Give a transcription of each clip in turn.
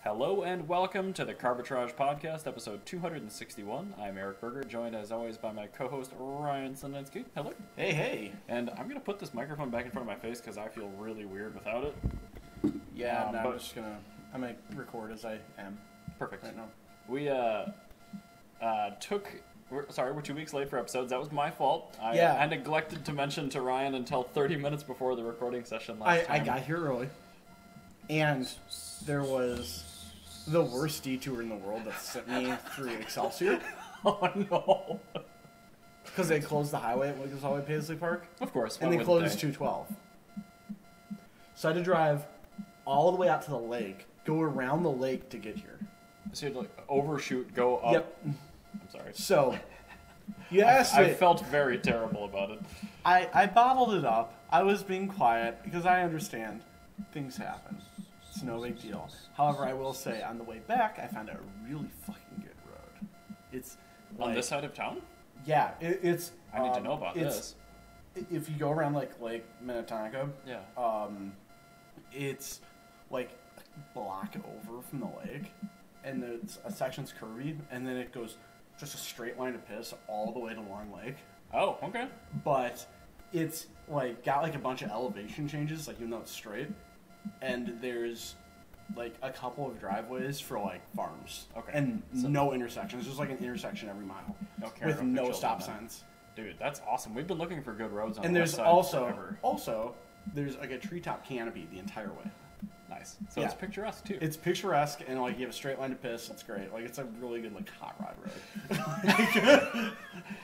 Hello and welcome to the Carbitrage Podcast, episode 261. I'm Eric Berger, joined as always by my co-host Ryan Sundensky. Hello. Hey, hey. And I'm going to put this microphone back in front of my face because I feel really weird without it. Yeah, no, I'm going to record as I am. Perfect. Right now. We we're 2 weeks late for episodes. That was my fault. I neglected to mention to Ryan until 30 minutes before the recording session last time. I got here early, and there was the worst detour in the world that sent me through Excelsior. Oh, no. Because they closed the highway at Wiggles Highway Paisley Park. Of course. And they closed 212. So I had to drive all the way out to the lake, go around the lake to get here. So you had to overshoot, go up. Yep. I'm sorry. So, you asked me. I felt very terrible about it. I bottled it up. I was being quiet because I understand things happen. It's no big deal. However, I will say, on the way back, I found a really fucking good road. It's on this side of town? Yeah, it's. I need to know about this. If you go around Lake Minnetonka, yeah, it's like a block over from the lake, and a section's curvy, and then it goes just a straight line of piss all the way to Long Lake. Oh, okay. But it's got a bunch of elevation changes, even though it's straight. And there's a couple of driveways for farms. Okay. And so, no intersections. There's an intersection every mile. Okay. With no stop signs. Dude, that's awesome. We've been looking for good roads on and the there's west side also there's a treetop canopy the entire way. Nice. So it's picturesque too. It's picturesque, and you have a straight line to piss. It's great. It's a really good hot rod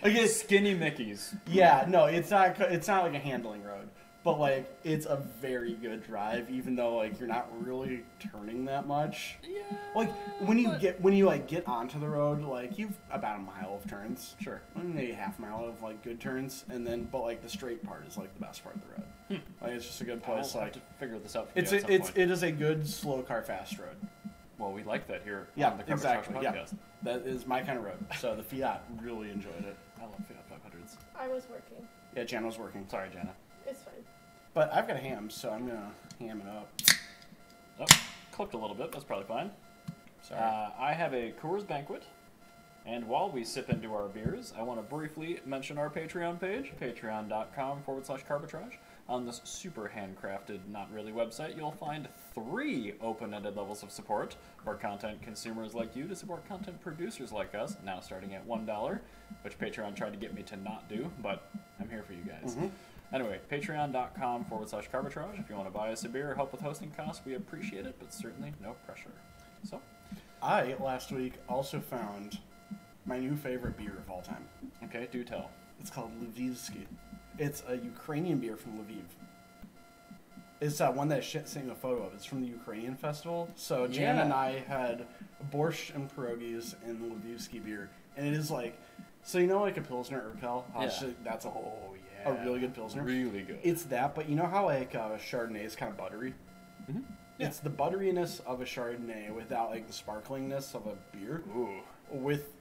road. Skinny Mickeys. Yeah, no, it's not like a handling road, but it's a very good drive, even though you're not really turning that much. Yeah. When you get onto the road, you've about a mile of turns. Sure. Maybe half a mile of good turns, and then the straight part is the best part of the road. It's just a good place. I'll have to figure this out. It is a good slow car fast road. Well, we like that here on the Carbitrage exactly. Podcast. Yeah, that is my kind of road. So the Fiat really enjoyed it. I love Fiat 500s. I was working. Yeah, Jana was working. Sorry, Jana. It's fine. But I've got a ham, so I'm gonna ham it up. Oh, clipped a little bit. That's probably fine. Sorry. I have a Coors Banquet. And while we sip into our beers, I want to briefly mention our Patreon page, patreon.com/Carbitrage. On this super handcrafted, not really website, you'll find 3 open-ended levels of support for content consumers like you to support content producers like us, now starting at $1, which Patreon tried to get me to not do, but I'm here for you guys. Mm-hmm. Anyway, patreon.com/Carbitrage. If you want to buy us a beer or help with hosting costs, we appreciate it, but certainly no pressure. So, I, last week, also found my new favorite beer of all time. Okay, do tell. It's called Levis Escape. It's a Ukrainian beer from Lviv. It's one that Shit sent a photo of. It's from the Ukrainian festival. So Jan and I had borscht and pierogies and Lvivsky beer. And it is so a Pilsner Urquell? That's a really good Pilsner. Really good. It's that, but you know how Chardonnay is kind of buttery? Mm-hmm. Yeah. It's the butteriness of a Chardonnay without the sparklingness of a beer. Ooh. With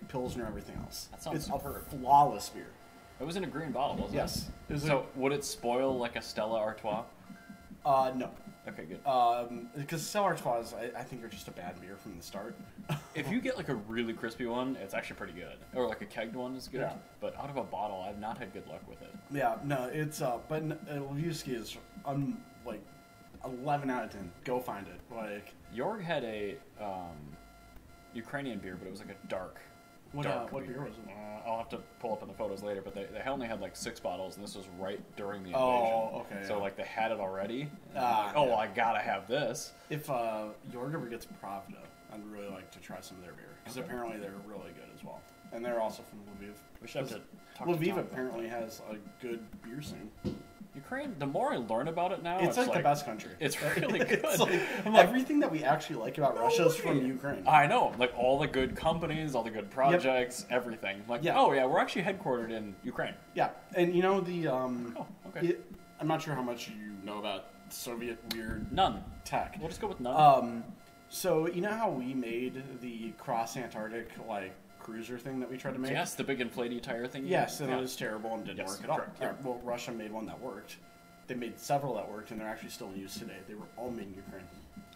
Pilsner and everything else. That sounds superb. A flawless beer. It was in a green bottle, wasn't it? Yes. So would it spoil like a Stella Artois? No. Okay, good. Because Stella Artois, I think, are just a bad beer from the start. If you get a really crispy one, it's actually pretty good. Or a kegged one is good. Yeah. But out of a bottle, I've not had good luck with it. Yeah, no, it's but Lvivsky is 11 out of 10. Go find it. Jorg had a Ukrainian beer, but it was a dark. What beer was it? I'll have to pull up in the photos later, but they only had 6 bottles, and this was right during the invasion. Oh, okay. So they had it already. Well, I gotta have this. If Jorg ever gets Pravda, I'd really like to try some of their beer because apparently they're really good as well, and they're also from Lviv. We should have to talk Lviv to Tom apparently has a good beer scene. Ukraine, the more I learn about it now, it's the best country. It's really good. It's everything that we actually like about Russia is from Ukraine. I know, all the good companies, all the good projects, everything. We're actually headquartered in Ukraine. Yeah, and the okay. I'm not sure how much you know about Soviet weird none tech. We'll just go with none. So you know how we made the cross Antarctic cruiser thing that we tried to make? Yes, the big inflatey tire thing. Yes, and it was terrible and didn't work at all. Correct, yeah. Well, Russia made one that worked. They made several that worked, and they're actually still in use today. They were all made in Ukraine.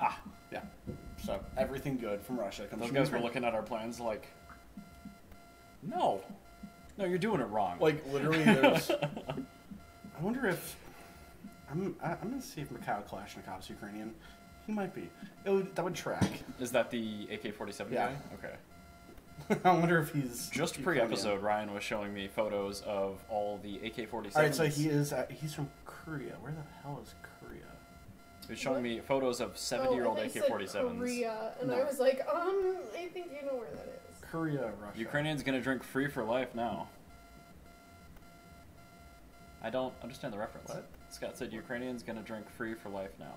Ah, yeah. everything good from Russia comes Those from guys were Ukraine. looking at our plans like, no, you're doing it wrong. Like, literally, there's... I wonder if... I'm going to see if Mikhail Kalashnikov's Ukrainian. He might be. That would track. Is that the AK-47 Yeah. guy? Okay. I wonder if he's... Just Ukrainian. pre-episode, Ryan was showing me photos of all the AK-47s. All right, so he's from Korea. Where the hell is Korea? He was showing me photos of 70-year-old AK-47s. Korea, and No. I was like, I think you know where that is. Korea, Russia. Ukrainian's gonna drink free for life now. I don't understand the reference. What? Scott said Ukrainian's gonna drink free for life now.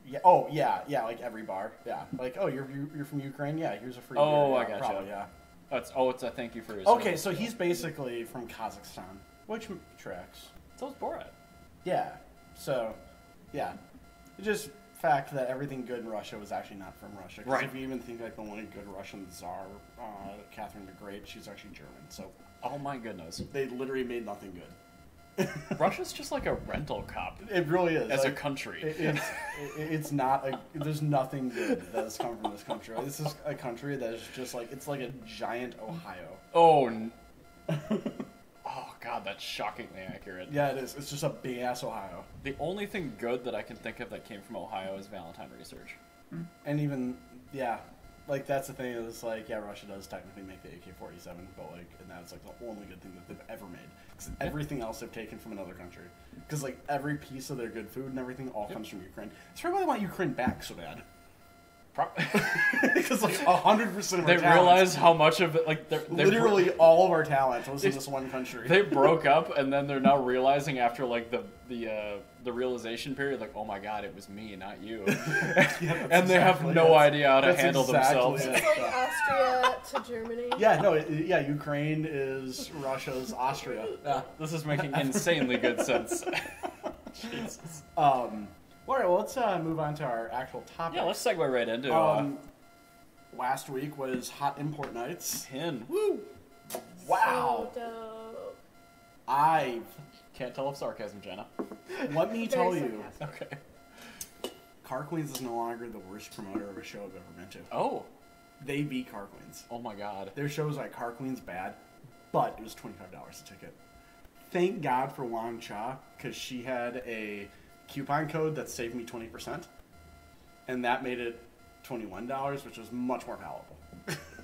Yeah. Oh, yeah, like every bar. Yeah. Like, oh, you're from Ukraine? Yeah, here's a free beer. Oh, Yeah, I gotcha. Probably, yeah. It's a thank you for your Okay, service. so he's basically from Kazakhstan, which tracks. So's Borat. Yeah. So, yeah. It's just fact that everything good in Russia was actually not from Russia. 'Cause Right. if you even think like the only good Russian czar, Catherine the Great, she's actually German. So Oh my goodness. they literally made nothing good. Russia's just like a rental cop It really is. as a Like, country. it's not there's nothing good that has come from this country. This is a country that is just like, it's like a giant Ohio. Oh god, that's shockingly accurate. Yeah, it is. It's just a big ass Ohio. The only thing good that I can think of that came from Ohio is Valentine research. And even, yeah, like that's the thing is like, yeah, Russia does technically make the AK-47, but like, and that's like the only good thing that they've ever made. Because everything else they've taken from another country. Because like every piece of their good food and everything all comes from Ukraine. That's probably why they want Ukraine back so bad. Because like 100% of They our talent, realize how much of it, like they're literally all of our talent was in this one country. they broke up, and then they're now realizing after like the realization period, like, oh my god, it was me, not you, and they have no idea how to handle themselves. It's like Austria to Germany. Yeah, no, yeah, Ukraine is Russia's Austria. Yeah. This is making insanely good sense. Jesus. All right, well, let's move on to our actual topic. Yeah, let's segue right into Last week was Hot Import Nights. pin. Woo! Wow. So dope. I Can't tell if sarcasm, Jenna. let me Very tell you, sarcastic. Okay. Car Queens is no longer the worst promoter of a show I've ever been to. Oh. They beat Car Queens. Oh my god. Their show was like Car Queens bad, but it was $25 a ticket. Thank God for Wang Cha, because she had a coupon code that saved me 20%, and that made it $21, which was much more palatable.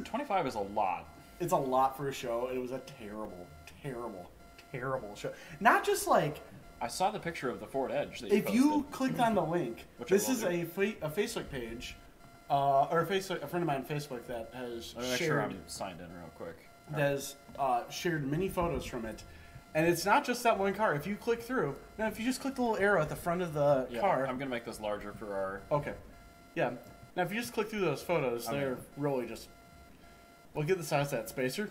25 is a lot. It's a lot for a show, and it was a terrible, terrible, terrible show. Not just like, I saw the picture of the Ford Edge that you if posted. you clicked on the link, Which this I is will a Facebook page, or a friend of mine on Facebook that has Let me make sure shared, I'm signed in real quick. that has shared many photos from it. And it's not just that one car. If you click through, now if you just click the little arrow at the front of the Yeah, car. I'm gonna make this larger for our. Okay. Yeah. Now if you just click through those photos, Okay. they're really just. Look at the size of that spacer.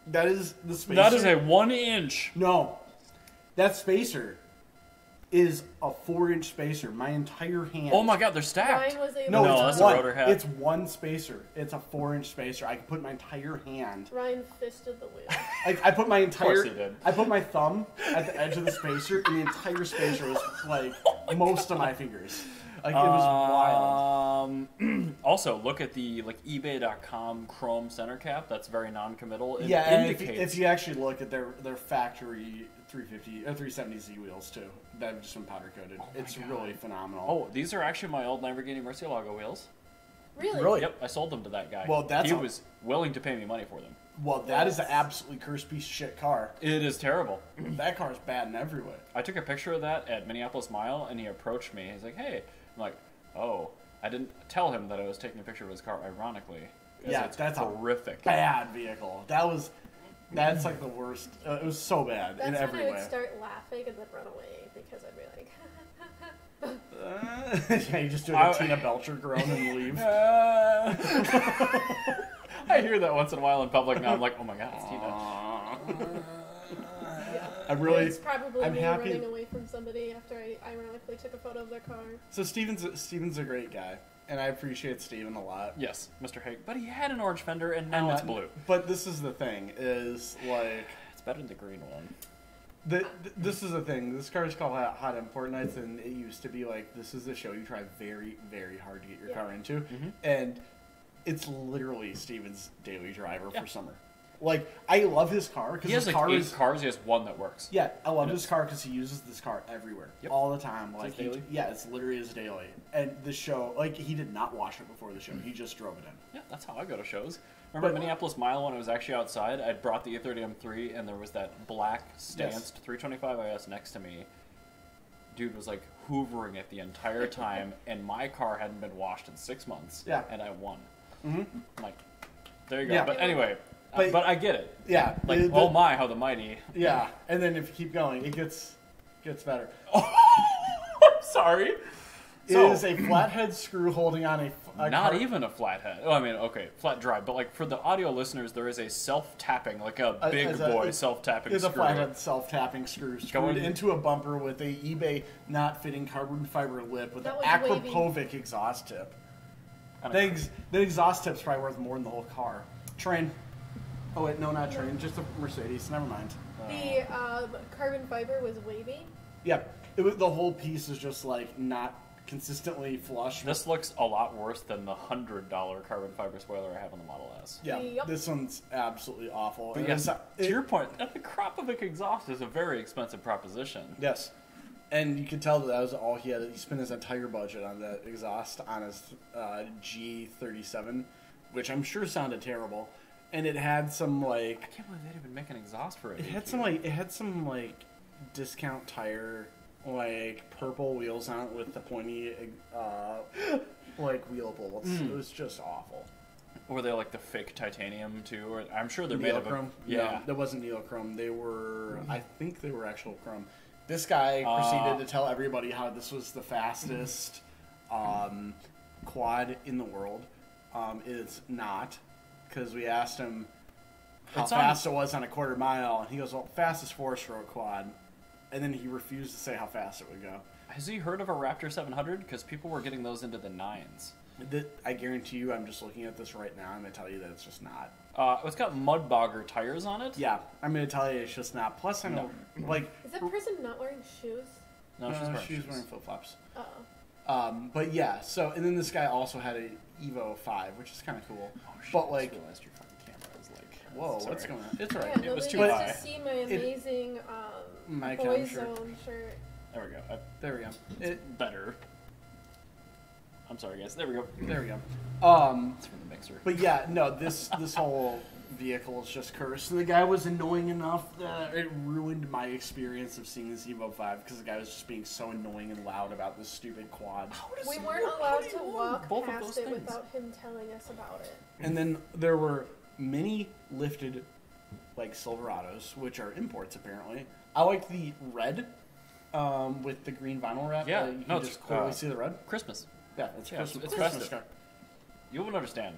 That is the spacer. That is a 1 inch. No. That spacer is a 4-inch spacer. My entire hand. Oh my god, they're stacked. Ryan was able No, No, it's that's a one. rotor hat. It's one spacer. It's a 4-inch spacer. I can put my entire hand. Ryan fisted the wheel. I put my course entire. he did. I put my thumb at the edge of the spacer, and the entire spacer was like most of my fingers. Like it was wild. Also, look at the eBay.com chrome center cap. That's very non-committal. It Yeah, and indicates. if you actually look at their factory 350 or 370Z wheels too, that have just been powder coated. my It's God. really phenomenal. Oh, these are actually my old Lamborghini Murcielago wheels. Really? Really? Yep, I sold them to that guy. Well, that's he a- was willing to pay me money for them. Well, that is an absolutely cursed piece of shit car. It is terrible. That car is bad in every way. I took a picture of that at Minneapolis Mile, and he approached me. He's like, "Hey," I'm like, "Oh." I didn't tell him that I was taking a picture of his car. Ironically, 'cause Yeah, it's that's horrific. a bad vehicle. That's like the worst. It was so bad That's in when every I would way. start laughing and then run away because I'd be like, Yeah, you just do a Tina Belcher groan and leave. I hear that once in a while in public now. I'm like, oh my god, it's Tina. I really. it's probably I'm me happy. running away from somebody after I ironically took a photo of their car. So Steven's a great guy, and I appreciate Steven a lot. Yes, Mr. Haig. But he had an orange fender, and now it's blue. But this is the thing: is like It's better than the green one. This is the thing. This car is called Hot Import Nights, and it used to be like, this is the show you try very, very hard to get your car into. Mm-hmm. And it's literally Steven's daily driver for summer. Like, I love his car. Because He has his like car 8 is, cars, he has one that works. Yeah, I love his car because he uses this car everywhere. Yep. All the time. Like, his daily? it's literally his daily. And the show, like, he did not wash it before the show. He just drove it in. Yeah, that's how I go to shows. Remember Minneapolis Mile when I was actually outside? I brought the A30 M3 and there was that black stanced 325 IS next to me. Dude was like hoovering it the entire time, and my car hadn't been washed in 6 months. Yeah. And I won. Mm-hmm. I'm like, there you go. Yeah. But anyway, But I get it. Yeah. Like, oh my, how the mighty. Yeah. And then if you keep going, it gets better. I'm sorry. It is a flathead screw holding on a Not car. even a flathead. Oh, I mean, okay, flat drive. But like for the audio listeners, there is a self-tapping, like a big boy self-tapping It's screw. a flathead self-tapping screw screwed Going into a bumper with a eBay not fitting carbon fiber lip with an That was wavy. Akrapovic exhaust tip. Kinda The exhaust tip's probably worth more than the whole car. Train. Oh wait, no, not train. Just a Mercedes. Never mind. The carbon fiber was wavy. Yeah, the whole piece is just like not consistently flush. This looks a lot worse than the $100 carbon fiber spoiler I have on the Model S. Yeah, Yep. this one's absolutely awful. But And yes, it's- to your point, the Akrapovic exhaust is a very expensive proposition. Yes. And you could tell that was all he had. He spent his entire budget on that exhaust on his G37, which I'm sure sounded terrible. And it had some I can't believe they'd even make an exhaust for it. it had some discount tire purple wheels on it with the pointy wheel bolts. It was just awful. Were they like the fake titanium too? Or I'm sure they're made of Neochrome? Yeah. No, that wasn't neochrome. They were, I think they were actual chrome. This guy proceeded to tell everybody how this was the fastest quad in the world. It's not, because we asked him how fast it was on a quarter mile, and he goes, well, fastest 4-stroke quad. And then he refused to say how fast it would go. Has he heard of a Raptor 700? Because people were getting those into the 9s. I guarantee you, I'm just looking at this right now, I'm going to tell you that it's just not. It's got mud bogger tires on it. Yeah, I'm going to tell you it's just not. Plus, I know, Is that person not wearing shoes? No, she's wearing she's shoes. wearing flip-flops. Uh-oh. But yeah, so, and then this guy also had a Evo 5, which is kind of cool. Oh, shit, But, I like, just realized your fucking camera is like... whoa, Sorry. what's going on? It's alright. Yeah, It was nobody too gets high. to see my amazing My Boys shirt. Zone shirt. There we go. There we go. It's better. I'm sorry, guys. There we go. There we go. It's from the mixer. But yeah, no, this whole vehicle is just cursed. And the guy was annoying enough that it ruined my experience of seeing this Evo 5 because the guy was just being so annoying and loud about this stupid quad. We weren't allowed to walk both of past those it things? without him telling us about it. And then there were many lifted, Silverados, which are imports apparently. I like the red with the green vinyl wrap. Yeah, you no, can it's, just clearly see the red. Christmas. Yeah, it's Yeah, Christmas. it's Christmas festive. car. You won't understand.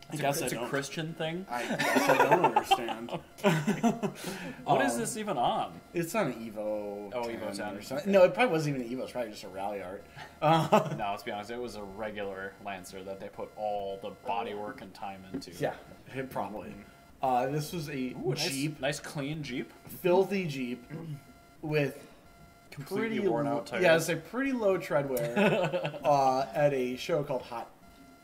I guess It's I a don't. Christian thing. I guess I don't understand. What is this even on? It's on an Evo. Oh, Evo 10. or something. No, it probably wasn't even an Evo. It's probably just a rally art. No, let's be honest. It was a regular Lancer that they put all the bodywork and time into. Yeah, it probably. This was a Ooh, Jeep, nice clean Jeep. filthy Jeep with Completely pretty worn out tires. Yeah, it's a pretty low tread wear at a show called Hot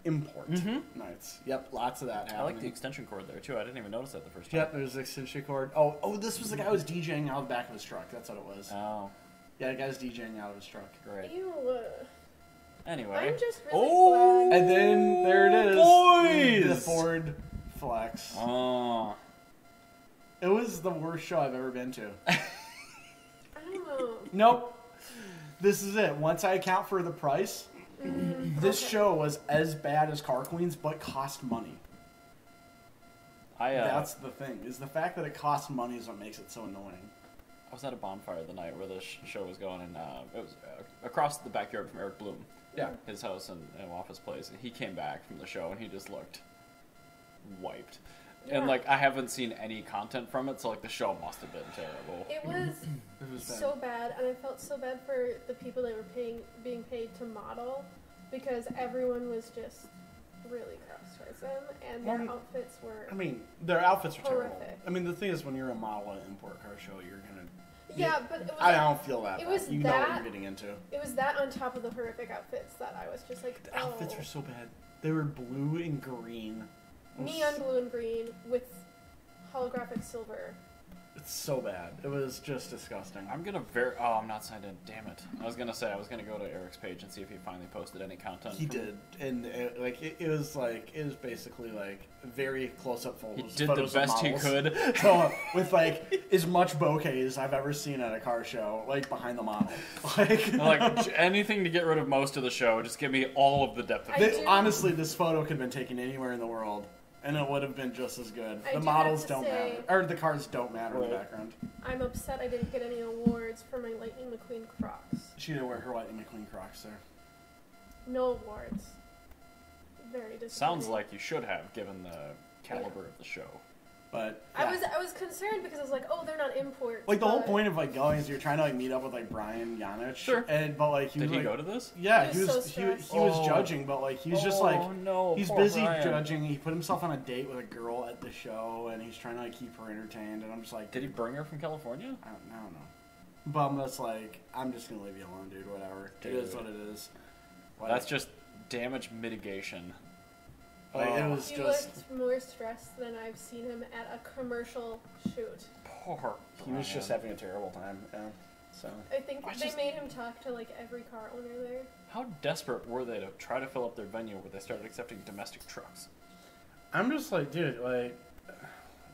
Import Nights. Yep, lots of that happening. I like the extension cord there too. I didn't even notice that the first time. Yep, there's the extension cord. Oh, this was the guy who was DJing out of the back of his truck. That's what it was. Oh, Yeah, the guy was DJing out of his truck. great. Ew. Anyway. I'm just really Oh! glad. And then there it is. Boys! The Ford Flex. Oh. It was the worst show I've ever been to. I don't know. Nope. This is it. Once I account for the price, this Okay. show was as bad as Car Queens, but cost money. That's the thing. Is the fact that it costs money is what makes it so annoying. I was at a bonfire the night where the show was going, and it was across the backyard from Eric Bloom. Yeah. His house and office place. And he came back from the show, and he just looked wiped. And, Yeah. I haven't seen any content from it, so, the show must have been terrible. It was It was bad. so bad, and I felt so bad for the people that were being paid to model, because everyone was just really cross-dressed them, and Well, their outfits were. I mean, their outfits are terrible. Horrific. I mean, the thing is, when you're a model at an import car show, you're gonna. Yeah, but it was. I don't feel that. it bad. was You know what that- you're getting into. It was that on top of the horrific outfits that I was just like, The outfits were so bad. They were blue and green. It was- neon blue and green with holographic silver. It's so bad. It was just disgusting. I'm not signed in. Damn it. I was gonna go to Eric's page and see if he finally posted any content. He did, and it was basically like very close-up He photos. did the photos of best he models. could. So, with like as much bokeh as I've ever seen at a car show, like behind the model. Like anything to get rid of most of the show. Just give me all of the depth of I it. do- honestly, this photo could have been taken anywhere in the world, and it would have been just as good. I The do models have to don't say- matter, or the cars don't matter in the Right. background. I'm upset I didn't get any awards for my Lightning McQueen Crocs. She didn't wear her Lightning McQueen Crocs there. No awards. Very disappointing. Sounds like you should have, given the caliber of the show. But I yeah. was concerned because I was like, oh, they're not imports. Like the whole but- point of like going is you're trying to like meet up with like Brian Janich. Sure. But like he Did was he like, go to this? Yeah, He he was was so he stressed. was Oh. judging, but like he was just like no, he's poor busy Brian. judging. He put himself on a date with a girl at the show, and he's trying to like keep her entertained. And I'm just like, Did he bring her from California? I don't know. But I'm just like, I'm just gonna leave you alone, dude. Whatever. It is Dude. what it is. Like, That's just damage mitigation. like it Oh. was He just. looked more stressed than I've seen him at a commercial shoot. Poor He was just Brian. having a terrible time. Yeah. So. I think I they just- made him talk to like every car owner there. How desperate were they to try to fill up their venue where they started accepting domestic trucks? I'm just like, dude, like,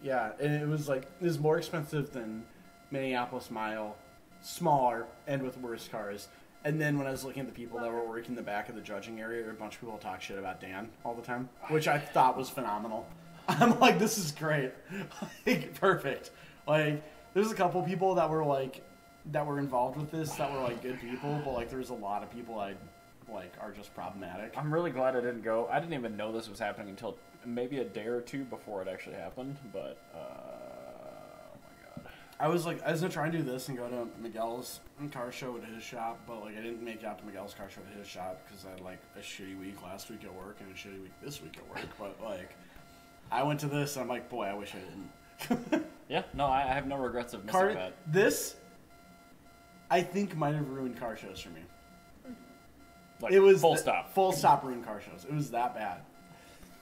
yeah, and it was more expensive than Minneapolis Mile, smaller and with worse cars. And then when I was looking at the people that were working the back of the judging area, there were a bunch of people talk shit about Dan all the time, which I thought was phenomenal. I'm like, this is great, like, perfect. Like, there's a couple people that were involved with this that were like good people, but like there's a lot of people are just problematic. I'm really glad I didn't go. I didn't even know this was happening until maybe a day or two before it actually happened. But oh my god, I was gonna try and do this and go to Miguel's car show at his shop, but like I didn't make it out to Miguel's car show at his shop because I had like a shitty week last week at work and a shitty week this week at work. But like, I went to this and I'm like, boy, I wish I didn't. yeah, no, I have no regrets of missing that. This, I think, might have ruined car shows for me. Like, It was full stop. Full stop ruined car shows. It was that bad.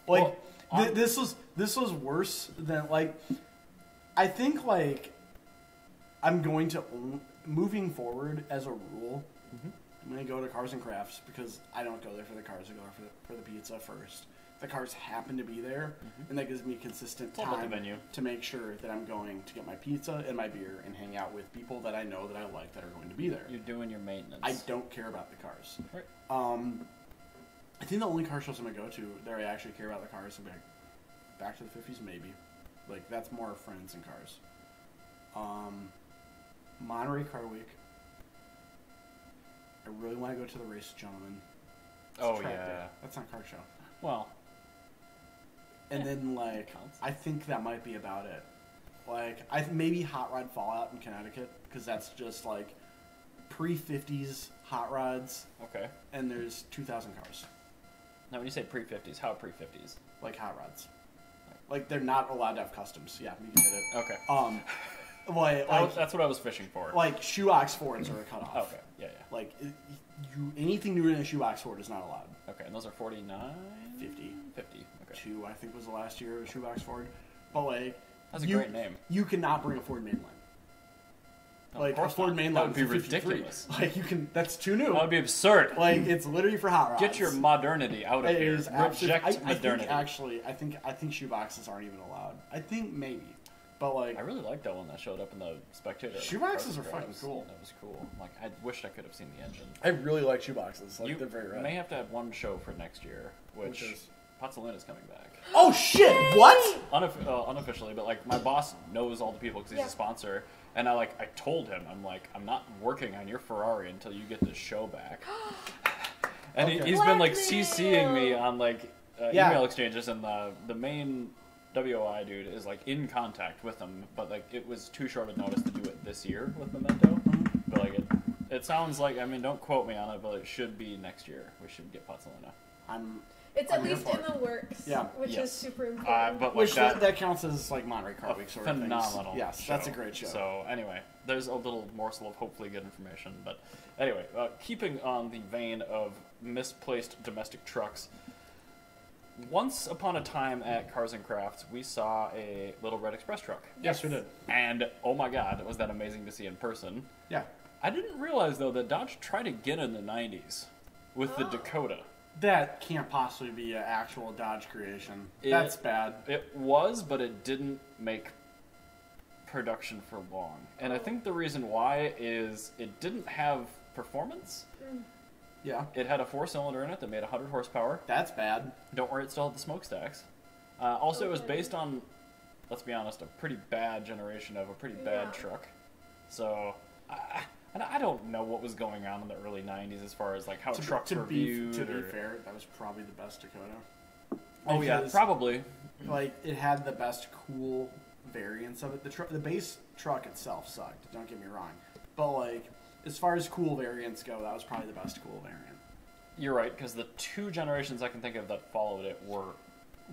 Like Well, this was worse than like. I think like I'm going to moving forward as a rule. Mhm. I'm going to go to Cars and Crafts because I don't go there for the cars. I go there for the pizza first. The cars happen to be there, and that gives me consistent It's all about the time venue. to make sure that I'm going to get my pizza and my beer and hang out with people that I know that I like that are going to be there. You're doing your maintenance. I don't care about the cars. Right. I think the only car shows I'm gonna go to that I actually care about the cars will be like Back to the 50s, maybe. Like that's more friends and cars. Monterey Car Week. I really want to go to the Race Gentlemen. It's Oh, track yeah. day. That's not a car show. Well, And Yeah, then like counts. I think that might be about it. Like maybe Hot Rod Fallout in Connecticut because that's just like pre-50s hot rods, okay. and there's 2,000 cars. Now, when you say pre-50s, how pre-50s? Like hot rods. Like they're not allowed to have customs. Yeah, you can hit it. Okay. Like That's what I was fishing for. like shoebox Fords are a cutoff. Okay. Yeah, yeah. Like anything newer than a shoebox Ford is not allowed. Okay, and those are 49? 50. 50. Okay. 2, I think, was the last year of a shoebox Ford. But like That's a you- great name. You cannot bring a Ford mainline. No, Like of a course Ford not. mainline That would be is a 53. ridiculous. Like you can. That's too new. That would be absurd. Like it's literally for hot rods. Get your modernity out of It here. is absolutely. Reject I think modernity. actually, I think shoeboxes aren't even allowed. I think maybe, but like I really liked that one that showed up in the Spectator. Shoeboxes are Drives. fucking cool. That was cool. Like, I wished I could have seen the engine. I really like shoeboxes. Like You they're very rad. may have to have one show for next year, which is? Pozzolin's coming back. Oh shit! What? Unofficially, but like my boss knows all the people because he's Yeah. a sponsor, and I told him I'm not working on your Ferrari until you get this show back. And Okay. he's been like Blackmail! CCing me on Yeah. email exchanges, and the main WOI dude is like in contact with them, but like it was too short a notice to do it this year with Memento. But like it sounds like, I mean, don't quote me on it, but it should be next year. We should get Pozzolina. It's at least in the works, which is super important. But which like that counts as like Monterey Car Week sort of things. Phenomenal. Yes, show. that's a great show. So anyway, there's a little morsel of hopefully good information. But anyway, keeping on the vein of misplaced domestic trucks, once upon a time at Cars and Crafts, we saw a Little Red Express truck. Yes, we did. And oh my God, was that amazing to see in person. Yeah. I didn't realize though that Dodge tried again in the 90s with the Dakota. That can't possibly be an actual Dodge creation. That's bad. It was, but it didn't make production for long. And I think the reason why is it didn't have performance. Yeah. It had a 4-cylinder in it that made 100 horsepower. That's bad. Don't worry, it still had the smokestacks. Also, it was based on, let's be honest, a pretty bad generation of a pretty bad truck. So, I don't know what was going on in the early 90s as far as like how trucks were viewed. To be fair, that was probably the best Dakota. Oh yeah, probably. Like, it had the best cool variants of it. The base truck itself sucked, don't get me wrong. But like, as far as cool variants go, that was probably the best cool variant. You're right, because the 2 generations I can think of that followed it were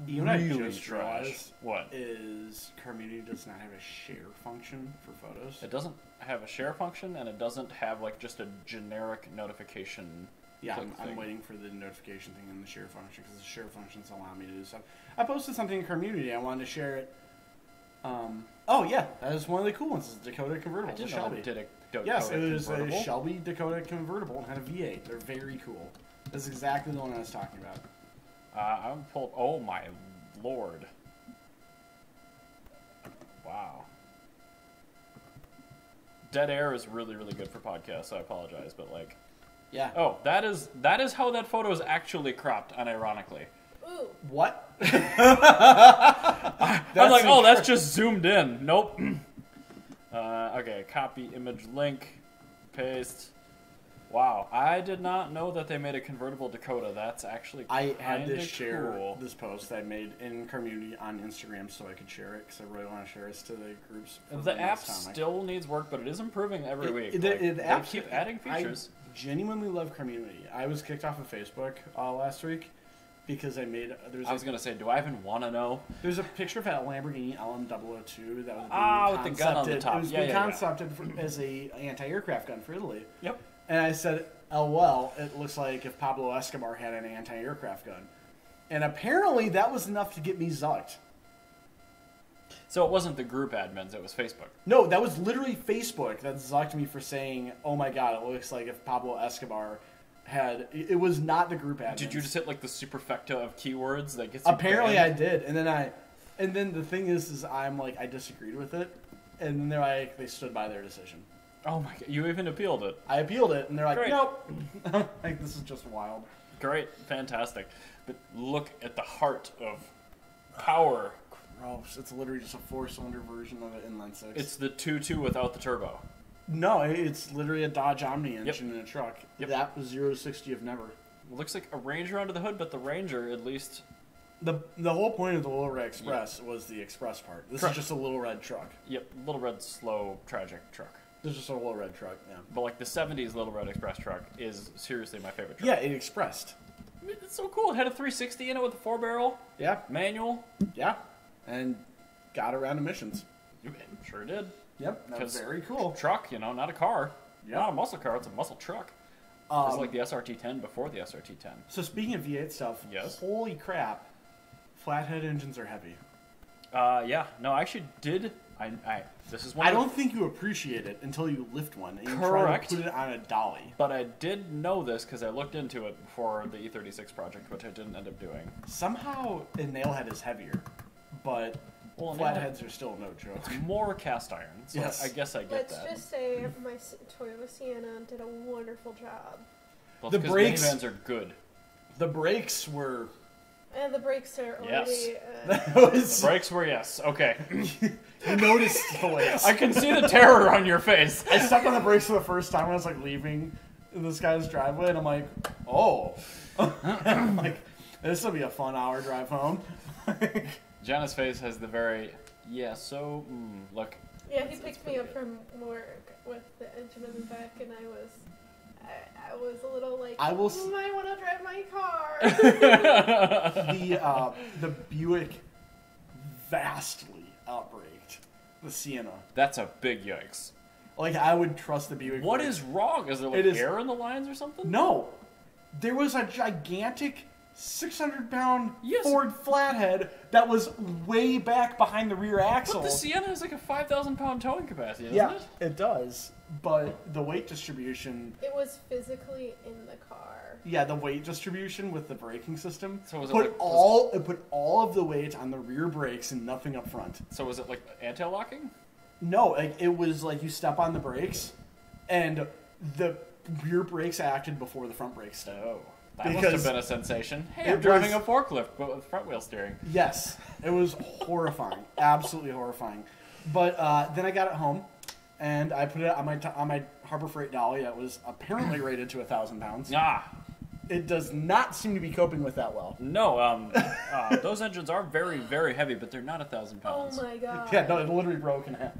really trash. realized What? Is Community does not have a share function for photos. It doesn't have a share function, and it doesn't have like just a generic notification. Yeah, I'm waiting for the notification thing in the share function because the share functions allow me to do stuff. I posted something in Community. I wanted to share it. Oh yeah, that is one of the cool ones. It's a Dakota convertible. I didn't know Shelby. Did a Dakota yes, it was convertible. a Shelby Dakota convertible and had a V8. They're very cool. That's exactly the one I was talking about. I'm pulled. Oh my lord! Wow. Dead air is really, really good for podcasts. So I apologize, but like, yeah. Oh, that is how that photo is actually cropped. Unironically. Ooh. What? I'm like, oh, that's just zoomed in. Nope. Okay, copy image link, paste. Wow, I did not know that they made a convertible Dakota. That's actually I had to cool. share this post I made in Community on Instagram so I could share it because I really want to share this to the groups. The app still needs work, but it is improving every week. They keep adding features. I genuinely love Community. I was kicked off of Facebook last week because I made. I was gonna say, do I even want to know? There's a picture of that Lamborghini LM002 that was with the gun on the top. It was being concepted as a anti-aircraft gun for Italy. Yep. And I said, "Oh well, it looks like if Pablo Escobar had an anti-aircraft gun." And apparently, that was enough to get me zucked. So it wasn't the group admins; it was Facebook. No, that was literally Facebook that zucked me for saying, "Oh my god, it looks like if Pablo Escobar had." It was not the group admins. Did you just hit like the superfecta of keywords that gets? Apparently, I did, and then the thing is I'm like, I disagreed with it, and then they're like, they stood by their decision. Oh my god! You even appealed it. I appealed it, and they're like, Great. nope. Like, this is just wild. Great, fantastic. But look at the heart of power. Gross. It's literally just a 4-cylinder version of an inline 6. It's the 2.2 without the turbo. No, it's literally a Dodge Omni engine in a truck. Yep. That was 0 to 60 of never. It looks like a Ranger under the hood, but the Ranger, at least... The whole point of the Little Red Express was the Express part. This is just a Little Red truck. Yep, Little Red, slow, tragic truck. This is just a Little Red truck, yeah. But like the 70s Little Red Express truck is seriously my favorite truck. Yeah, it expressed. I mean, it's so cool. It had a 360 in it with a 4-barrel. Yeah. Manual. Yeah. And got around emissions. You sure did. Yep, that was very cool. Truck, not a car. Yep. Not a muscle car, it's a muscle truck. It's like the SRT-10 before the SRT-10. So speaking of V8 stuff, yes. Holy crap, flathead engines are heavy. Yeah. No, I actually did. This is one. I don't think you appreciate it until you lift one and you try to put it on a dolly. But I did know this because I looked into it before the E36 project, which I didn't end up doing. Somehow a nailhead is heavier, but flatheads are still no joke. It's more cast iron, so yes. I guess I get that. Let's just say my Toyota Sienna did a wonderful job. Well, the brakes minivans are good. The brakes were. And the brakes are already... Yes. The brakes were yes. Okay. You noticed the brakes. I can see the terror on your face. I stepped on the brakes for the first time when I was like leaving this guy's driveway, and I'm like, oh. I'm like, this will be a fun hour drive home. Jana's face has the very, look. Yeah, he picked me up from work with the engine in the back, and I was a little like, I might want to drive my my car. The Buick vastly outbraked the Sienna. That's a big yikes. Like, I would trust the Buick. What is wrong? Is there like air in the lines or something? No. There was a gigantic 600-pound Ford flathead that was way back behind the rear axle. But the Sienna has like a 5,000-pound towing capacity, doesn't it? Yeah, it does. But the weight distribution... It was physically in the car. Yeah, the weight distribution with the braking system so was it put all of the weight on the rear brakes and nothing up front. So was it like anti-locking? No, like, it was like you step on the brakes and the rear brakes acted before the front brakes did. Oh. That must have been a sensation. Hey, I'm driving a forklift, but with front wheel steering. Yes. It was horrifying. Absolutely horrifying. But then I got it home, and I put it on my Harbor Freight dolly that was apparently rated to 1,000 pounds. Ah. It does not seem to be coping with that well. No, those engines are very, very heavy, but they're not 1,000 pounds. Oh my god. Yeah, no, it literally broke in half.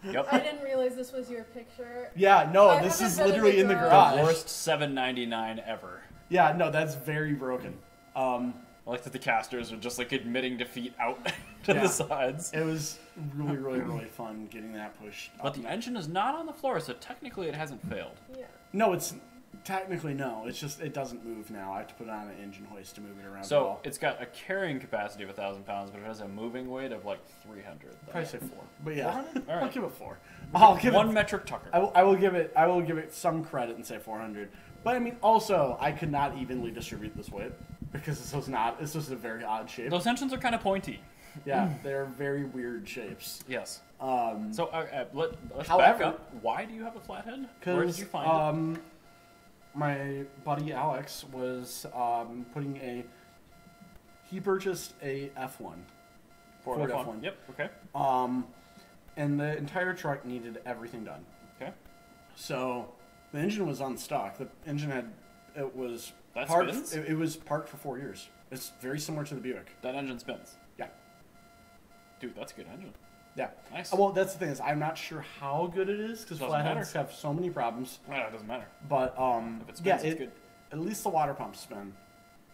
Yep. I didn't realize this was your picture. Yeah, no, this is literally in the garage. The worst $7.99 ever. Yeah, no, that's very broken. I like that the casters are just like admitting defeat out to the sides. It was really, really, really fun getting that pushed. But the engine is not on the floor, so technically it hasn't failed. Yeah. No, it's technically no. It's just it doesn't move now. I have to put it on an engine hoist to move it around. So it's got a carrying capacity of 1,000 pounds, but it has a moving weight of like 300. Probably say 4, but yeah, 400? All right. I'll give it 4. I'll give one it, metric tucker. I will give it some credit and say 400. But I mean, also I could not evenly distribute this weight because it's just a very odd shape. Those engines are kind of pointy. Yeah, they're very weird shapes. Yes. So, let's however, back up. Why do you have a flathead? Where did you find it? My buddy Alex was he purchased a F1. Ford F1. Yep. Okay. And the entire truck needed everything done. Okay. So the engine was unstuck. The engine was that parked. Spins? It was parked for 4 years. It's very similar to the Buick. That engine spins. Yeah. Dude, that's a good engine. Yeah. Nice. Well, that's the thing is I'm not sure how good it is because flatheads have so many problems. Yeah, it doesn't matter. But if it spins, it's good. At least the water pumps spin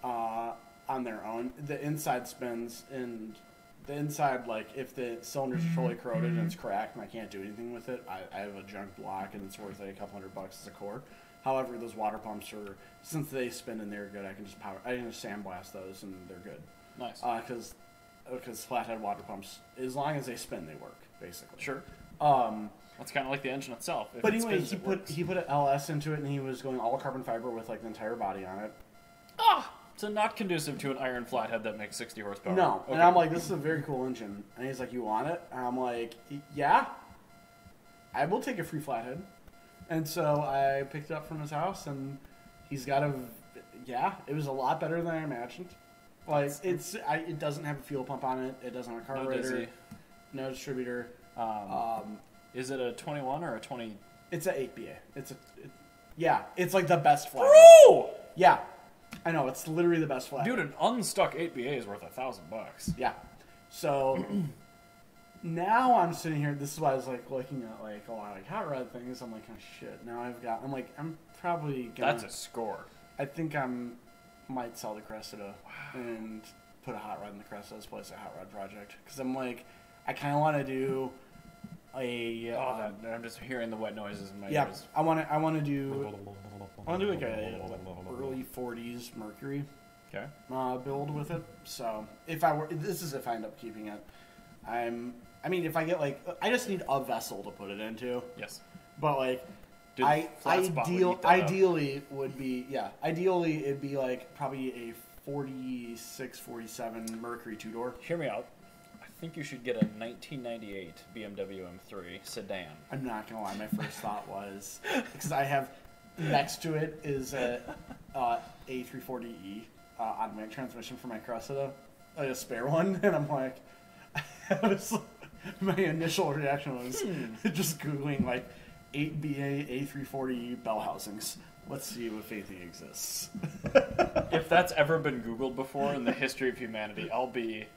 on their own. The inside spins, and the inside, like if the cylinder's totally corroded and it's cracked and I can't do anything with it, I have a junk block and it's worth like a couple $100 as a core. However, those water pumps are, since they spin and they're good, I can just sandblast those and they're good. Nice. Because flathead water pumps, as long as they spin, they work basically. Sure. That's kind of like the engine itself. If but it anyway, spins, he put an LS into it and he was going all carbon fiber with like the entire body on it. So not conducive to an iron flathead that makes 60 horsepower. No. Okay. And I'm like, this is a very cool engine. And he's like, you want it? And I'm like, yeah. I will take a free flathead. And so I picked it up from his house, and he's got it was a lot better than I imagined. Like, it doesn't have a fuel pump on it. It doesn't have a carburetor. No distributor. Is it a 21 or a 20? It's an 8BA. It's like the best flathead. Bro! Yeah. I know, it's literally the best flathead. Dude, an unstuck 8BA is worth $1,000. Yeah. So now I'm sitting here. This is why I was like looking at like a lot of like hot rod things. I'm like, oh shit. Now I'm probably gonna. That's a score. I think might sell the Cressida and put a hot rod in the Cressida as opposed to a hot rod project because I'm like, I kind of want to do I'm just hearing the wet noises in my ears. I want to do like a early 40s Mercury. Okay. Build with it. So if I end up keeping it, if I get I just need a vessel to put it into. Yes. But like, ideally it'd be like probably a 46, 47 Mercury 2-door. Hear me out. I think you should get a 1998 Bmw M3 Sedan. I'm not gonna lie, my first thought was because I have next to it is a A340E automatic transmission for my Cressida, like a spare one, and I'm like, my initial reaction was just googling like 8BA A340E bell housings. Let's see if anything exists. If that's ever been Googled before in the history of humanity, I'll be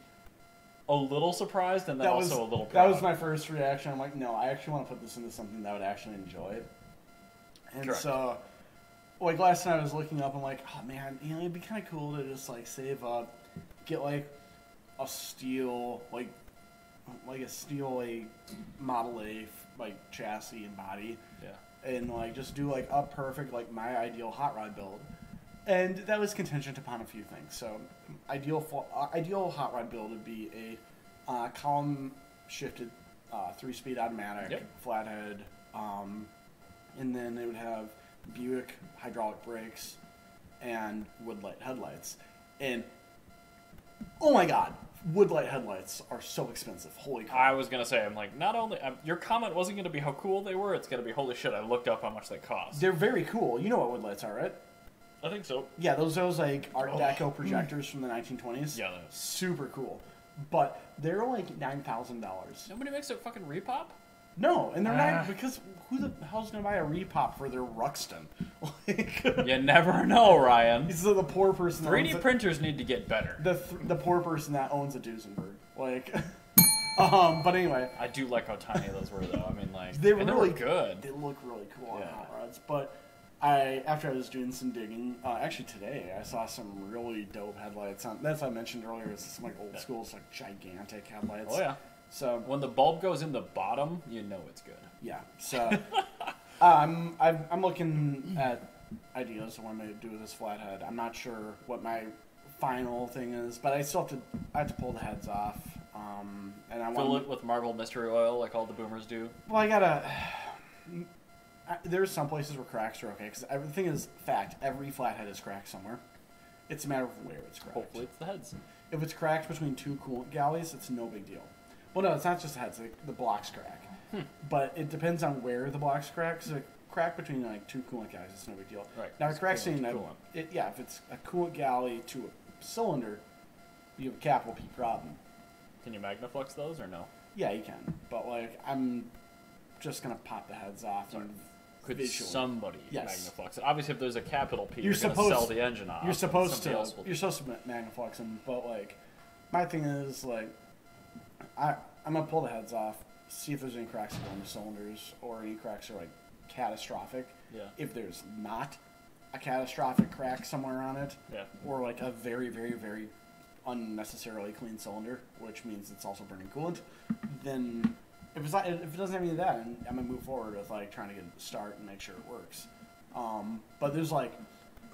a little surprised and then also a little proud. That was my first reaction. I'm like, no, I actually want to put this into something that I would actually enjoy. And Correct. so like last night I was looking up, I'm like, oh man, it'd be kind of cool to just like save up, get like a steel like a steel Model A like chassis and body, and like just do like a perfect like my ideal hot rod build, and that was contingent upon a few things. So ideal hot rod build would be a column shifted 3-speed automatic, flathead, and then it would have Buick hydraulic brakes and woodlight headlights. And oh my god, woodlight headlights are so expensive. Holy crap. I was going to say, I'm like, not only... your comment wasn't going to be how cool they were, it's going to be, holy shit, I looked up how much they cost. They're very cool. You know what woodlights are, right? I think so. Yeah, those like Art Deco projectors from the 1920s. Yeah. Super cool. But they're like $9,000. Nobody makes a fucking repop? No, and they're not, because who the hell's going to buy a repop for their Ruxton? Like, you never know, Ryan. So the poor person... 3D printers need to get better. The poor person that owns a Duesenberg. Like... but anyway... I do like how tiny those were, though. I mean, like... They were good. They look really cool on hot rods. But after I was doing some digging... actually, today, I saw some really dope headlights. That's what I mentioned earlier. It's some like old school, like gigantic headlights. Oh, yeah. So when the bulb goes in the bottom, you know it's good. Yeah. So I'm looking at ideas of what I'm going to do with this flathead. I'm not sure what my final thing is, but I have to pull the heads off. And I fill it with marble mystery oil like all the boomers do. Well, I gotta. There's some places where cracks are okay, because everything is fact. Every flathead is cracked somewhere. It's a matter of where it's cracked. Hopefully, it's the heads. If it's cracked between two coolant galleys, it's no big deal. Well, no, it's not just the heads. The blocks crack. But it depends on where the blocks crack. So a crack between like two coolant galleys, it's no big deal. Right. Now, a crack between if it's a coolant galley to a cylinder, you have a capital P problem. Can you magnaflux those or no? Yeah, you can. But like, I'm just gonna pop the heads off. And could somebody magnaflux it? Obviously, if there's a capital P, you're going to sell the engine off. You're supposed to magnaflux them. But like, my thing is like, I'm gonna pull the heads off, see if there's any cracks in the cylinders or any cracks are like catastrophic. Yeah. If there's not a catastrophic crack somewhere on it, or like a very, very, very unnecessarily clean cylinder, which means it's also burning coolant, then if it doesn't have any of that, I'm gonna move forward with like trying to get it to start and make sure it works. But there's like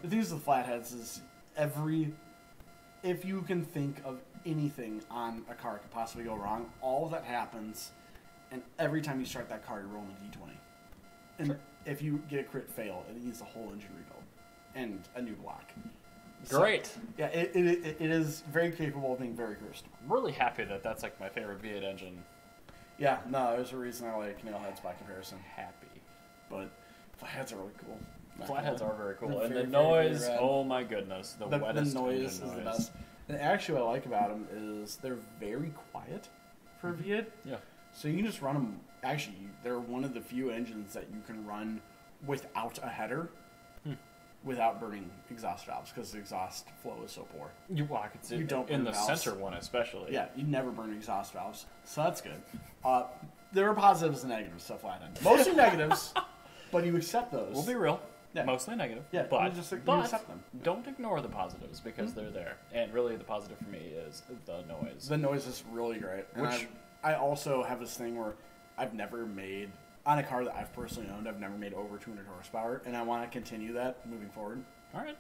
the things with flatheads is if you can think of anything on a car could possibly go wrong, all of that happens, and every time you start that car, you're rolling a D20. And if you get a crit fail, it needs a whole engine rebuild and a new block. Great. So, yeah, it is very capable of being very cursed. I'm really happy that that's like my favorite V8 engine. Yeah, no, there's a reason I like nailheads by comparison. Happy. But flatheads are really cool. Flatheads are very cool. And very, the noise, very oh my goodness. The wettest noise is the best. And actually what I like about them is they're very quiet for a V8. Yeah. So you can just run them. Actually, they're one of the few engines that you can run without a header, without burning exhaust valves, because the exhaust flow is so poor. I could see in the center one especially. Yeah, you never burn exhaust valves, so that's good. There are positives and negatives to flathead. Mostly negatives, but you accept those. We'll be real. Yeah. Mostly negative. Yeah, but you accept them. Don't ignore the positives because they're there. And really, the positive for me is the noise. The noise is really great. Which I also have this thing where I've never made, on a car that I've personally owned, I've never made over 200 horsepower, and I want to continue that moving forward. All right.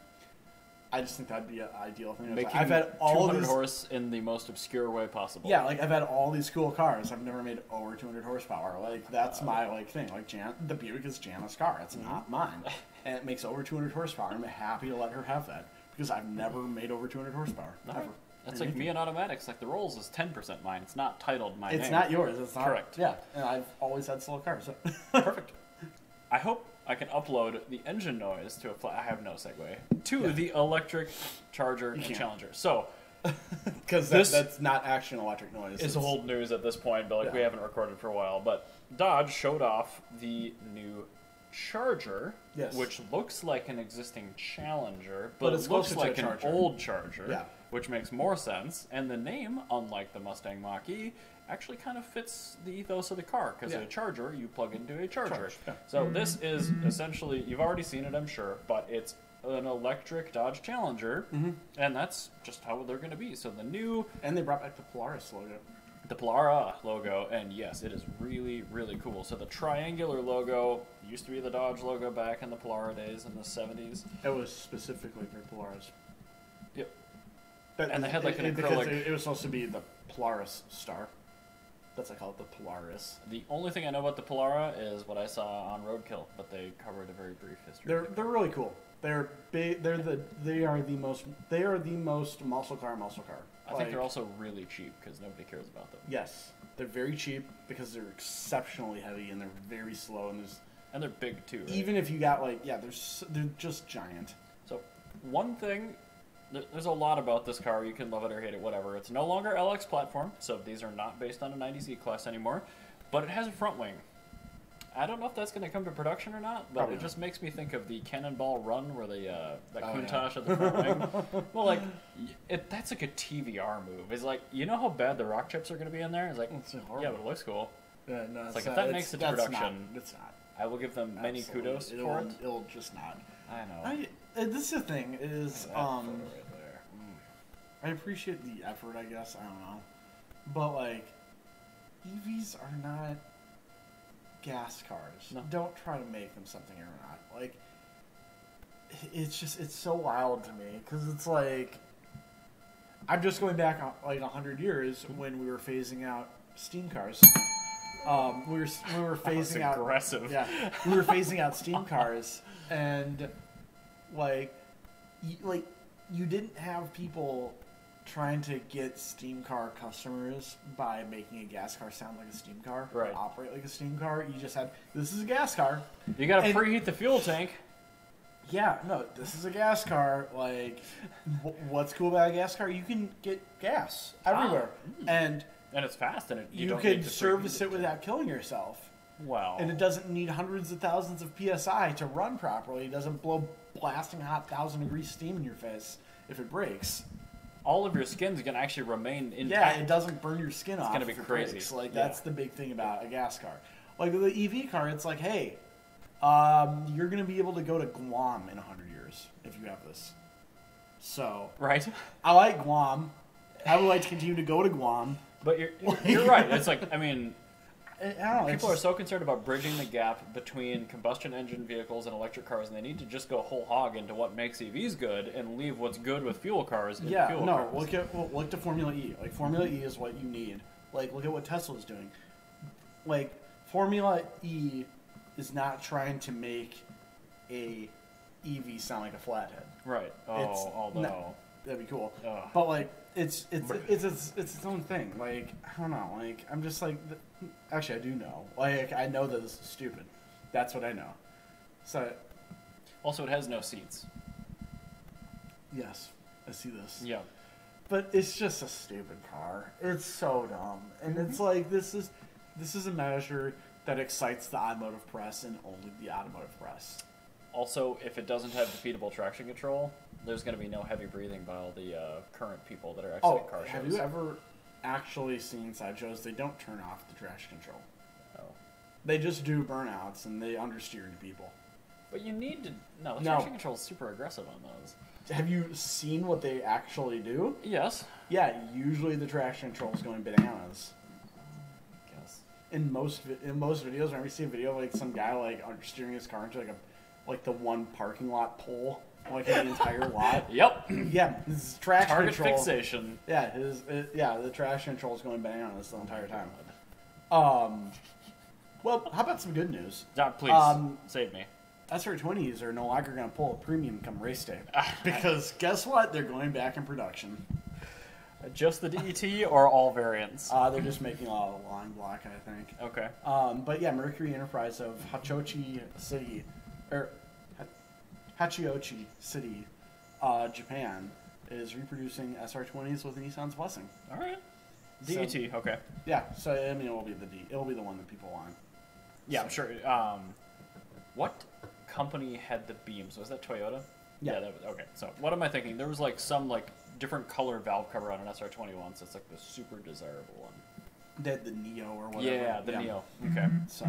I just think that'd be an ideal thing. Making I've had all 200 horse in the most obscure way possible. Yeah, like I've had all these cool cars. I've never made over 200 horsepower. Like that's my thing. Like the Buick is Jana's car. It's not mine, and it makes over 200 horsepower. I'm happy to let her have that because I've never made over 200 horsepower. Never. That's like me in automatics. Like the Rolls is 10% mine. It's not titled my name. It's not yours. It's not correct. Yeah, and I've always had slow cars. So. Perfect. I hope I can upload the engine noise to I have no segue to the electric Charger and Challenger. So, because that's not actually an electric noise. It's old news at this point, but we haven't recorded for a while. But Dodge showed off the new Charger, Yes. which looks like an existing Challenger, But but it's it looks closer to a like an Charger. old Charger, Yeah. which makes more sense. And the name, unlike the Mustang Mach-E, actually kind of fits the ethos of the car, because Yeah. a Charger, you plug into a Charger. Charge, yeah. So this is essentially, you've already seen it, I'm sure, but it's an electric Dodge Challenger, and that's just how they're going to be. So the new... And they brought back the Polaris logo. The Polara logo, and yes, it is really, really cool. So the triangular logo used to be the Dodge logo back in the Polara days in the 70s. It was specifically for Polaris. Yep. But And they had, like, an because acrylic- it was supposed to be the Polaris star. That's what I call it, the Polaris. The only thing I know about the Polara is what I saw on Roadkill, but they covered a very brief history. They're really cool. They're big. They are the most muscle car. I think they're also really cheap because nobody cares about them. Yes, they're very cheap because they're exceptionally heavy and they're very slow And they're big too, right? even if you got they're just giant. So one thing, there's a lot about this car. You can love it or hate it, whatever. It's no longer LX platform, so these are not based on a 90Z class anymore. But it has a front wing. I don't know if that's going to come to production or not, but Probably it not. just makes me think of the Cannonball Run where they that Oh, Countach at the front wing. Well, like that's like a TVR move. It's like, you know how bad the rock chips are going to be in there? It's like, It's yeah, horrible. but it looks cool. No, It's like, if that makes it to production, it's not. I will give them many Absolutely. kudos for it. It'll just not. I know. This is the thing is That photo right there. I appreciate the effort, I guess. I don't know. But, like, EVs are not gas cars. No. Don't try to make them something you're not. Like, it's so wild to me. Because it's like, I'm just going back, like, 100 years when we were phasing out steam cars. We were phasing out... aggressive. Yeah. We were phasing out steam cars. And, like, you didn't have people trying to get steam car customers by making a gas car sound like a steam car, or Right. operate like a steam car. You just had, this is a gas car. You got to And- preheat the fuel tank. Yeah, no, this is a gas car. Like, what's cool about a gas car? You can get gas everywhere, and And it's fast, and you you don't can need to service preheat it without killing yourself. Wow. And it doesn't need hundreds of thousands of psi to run properly. It doesn't blow blasting hot 1,000-degree steam in your face if it breaks. All of your skin's going to actually remain Yeah, intact. it doesn't burn your skin off. gonna be if it crazy. breaks. Like, Yeah. that's the big thing about a gas car. Like, the EV car, it's like, hey, you're going to be able to go to Guam in 100 years if you have this. So, Right? I like Guam. I would like to continue to go to Guam. But you're right. It's like, I mean, I don't know. people are so concerned about bridging the gap between combustion engine vehicles and electric cars, and they need to just go whole hog into what makes EVs good and leave what's good with fuel cars in Yeah, fuel no, cars. look to Formula E. Like, Formula E is what you need. Like, look at what Tesla's doing. Like, Formula E is not trying to make a EV sound like a flathead. Right. Oh, although. No, that'd be cool. Ugh. But, like, it's its own thing. Like, I don't know. Like, I'm just like, actually, I do know. Like, I know that this is stupid. That's what I know. So, Also, it has no seats. yes, I see this. Yeah. But it's just a stupid car. It's so dumb. And it's like, this is a measure that excites the automotive press and only the automotive press. Also, if it doesn't have defeatable traction control, there's going to be no heavy breathing by all the current people that are actually at car shows. Have you ever actually seen sideshows? They don't turn off the traction control. Oh. They just do burnouts and they understeer to people. But you need to... No, the No. traction control is super aggressive on those. Have you seen what they actually do? Yes. Yeah, usually the traction control is going bananas. Yes. In most videos, whenever you see a video of like some guy like understeering his car into like the one parking lot pole, like the entire lot. Yep. Yeah, his traction Target control. fixation. Yeah, the traction control is going bananas the entire time. Well, how about some good news? Please, save me. SR20s are no longer going to pull a premium come race day. Because guess what? They're going back in production. Just the DET or all variants? They're just making a lot of line block, I think. Okay. But yeah, Mercury Enterprise of Hachiochi City, Japan, is reproducing SR20s with Nissan's blessing. All right. So- DET, okay. Yeah, so I mean, it'll be the one that people want. Yeah, So- I'm sure. What company had the beams? Was that Toyota? Yeah. That was, okay. So what am I thinking? There was like some like different color valve cover on an SR21, so it's like the super desirable one. They had the Neo or whatever. Yeah, the Neo. Okay. So,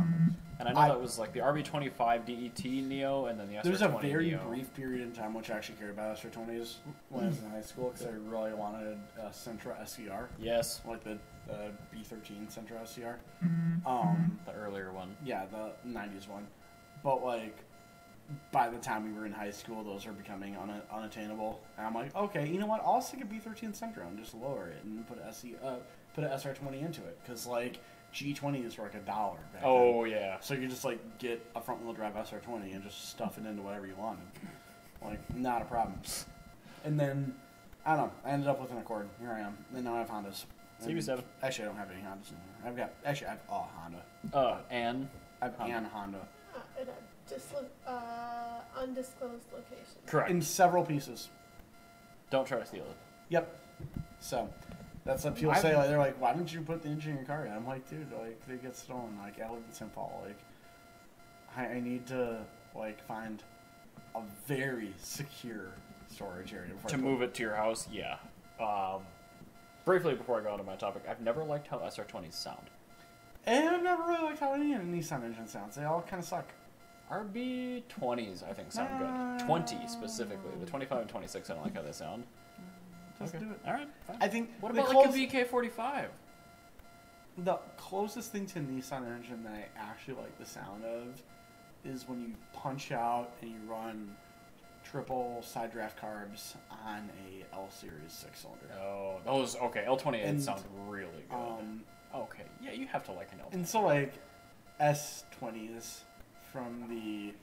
and I know that was like the RB25 DET Neo, and then the SR20 there's a very Neo. brief period in time which I actually cared about SR20s when I was in high school because I really wanted a Sentra SCR. Yes. Like the B13 Sentra SCR. The earlier one. Yeah, the 90s one. But like, by the time we were in high school, those are becoming unattainable. And I'm like, okay, you know what? I'll stick a B13 Sentra and just lower it and put an SR20 into it because like G20s were like $1 back Oh then. yeah. So you just like get a front wheel drive SR20 and just stuff it into whatever you wanted. Like, not a problem. And then I don't know. I ended up with an Accord. Here I am. And now I have Hondas. CB7. Actually, I don't have any Hondas anymore. I have a Honda. And I have an Honda. In a undisclosed location. correct. In several pieces. Don't try to steal it. Yep. So that's what people say. Like, they're like, "Why didn't you put the engine in your car?" And I'm like, "Dude, like they get stolen. Like I live in St. Paul. Like I need to like find a very secure storage area before To move it to your house, yeah. Briefly before I go on to my topic, I've never liked how SR20s sound. And I've never really liked how any Nissan engine sounds. They all kind of suck. RB20s, I think, sound good. 20 specifically. The 25 and 26, I don't like how they sound. Just do it. All right, fine. I think. What the about like a VK45? The closest thing to a Nissan engine that I actually like the sound of is when you punch out and you run triple side draft carbs on a L series 6-cylinder. Oh, those, okay, L28 And, sound really good. Okay, yeah, you have to like an L28. And so like S20s from the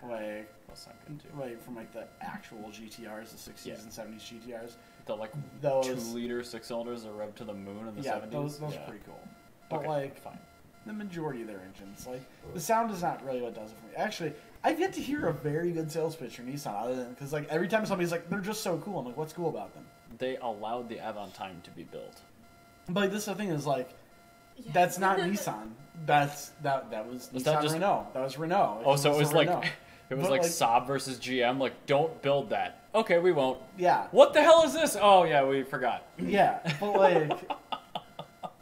like Those sound good too. like from like the actual GTRs, the 60s and 70s GTRs. The like Those 2-liter 6-cylinders that rev to the moon in the 70s. those are pretty cool. But Okay, like fine. the majority of their engines, like the sound is not really what does it for me. Actually, I've yet to hear a very good sales pitch for Nissan other than because like every time somebody's like they're just so cool, I'm like, what's cool about them? They allowed the Aventime to be built. But like this is the thing is like Yeah. that's not Nissan. That was Was Nissan that just- Renault. That was Renault. Oh, so it was like Renault. it was But, like like- Saab versus GM. Like, don't build that. Okay, we won't. Yeah. What the hell is this? Oh yeah, we forgot. Yeah, but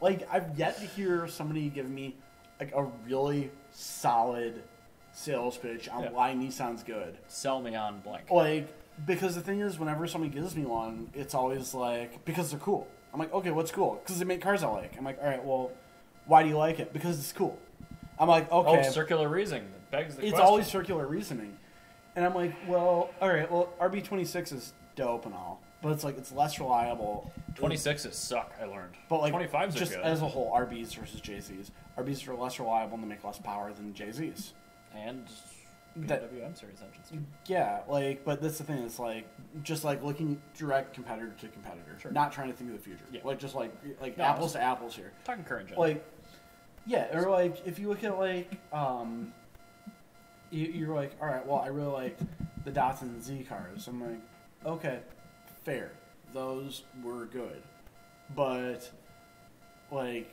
like I've yet to hear somebody give me like a really solid sales pitch on Yeah. why Nissan's good. Sell me on blank. Like because the thing is, whenever somebody gives me one, it's always like because they're cool. I'm like, okay, what's cool? Because they make cars I like. I'm like, all right, well, why do you like it? Because it's cool. I'm like, okay, Oh, circular reasoning. That begs the it's question. always circular reasoning. And I'm like, well, all right, well, RB26 is dope and all, but it's like it's less reliable. 26s suck. I learned. But like 25s are just good. as a whole, RBs versus JZs. RBs are less reliable and they make less power than JZs. And That- Bmw M series engines too. Yeah, like, but that's the thing. It's like just like looking direct competitor to competitor, Sure. not trying to think of the future. Yeah. Like just like No, apples to apples here. Talking current gen. Like, yeah, or like if you look at like you're like, all right, well, I really like the Datsun Z cars. I'm like, okay, fair, those were good, but like,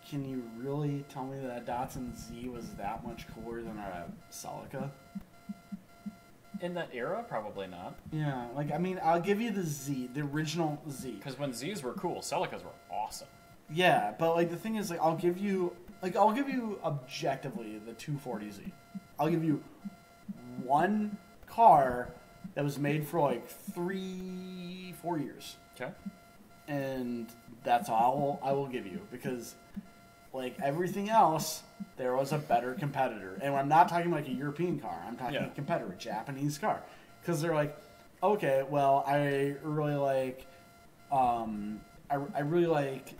can you really tell me that Datsun Z was that much cooler than a Celica? In that era, probably not. Yeah, like I mean, I'll give you the Z, the original Z. Because when Zs were cool, Celicas were awesome. Yeah, but like the thing is, like I'll give you objectively the 240Z. I'll give you one car that was made for like 3-4 years, Okay. and that's all I will give you because like everything else, there was a better competitor, and I'm not talking like a European car. I'm talking a competitor, a Japanese car, because they're like, okay, well, I really like, I really like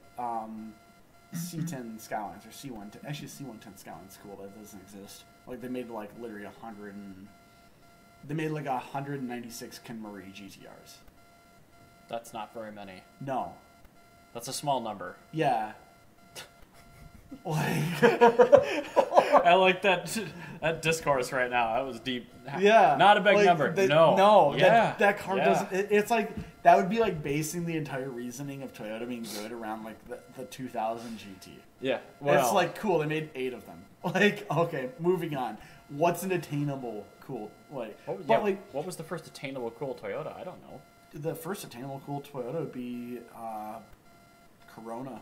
C10 Skylines or C110. Actually, C110 Skyline's cool. That doesn't exist. Like they made like literally 196 Kenmurray GTRs. That's not very many. No. That's a small number. Yeah. Like. I like that discourse right now. That was deep. Yeah, Not a big like, number. No. Yeah. That car Yeah. doesn't. It's like that would be like basing the entire reasoning of Toyota being good around like the 2000 GT. Yeah. It's like cool. They made 8 of them. Like okay, moving on. what's an attainable cool what was the first attainable cool Toyota? I don't know. The first attainable cool Toyota would be Corona.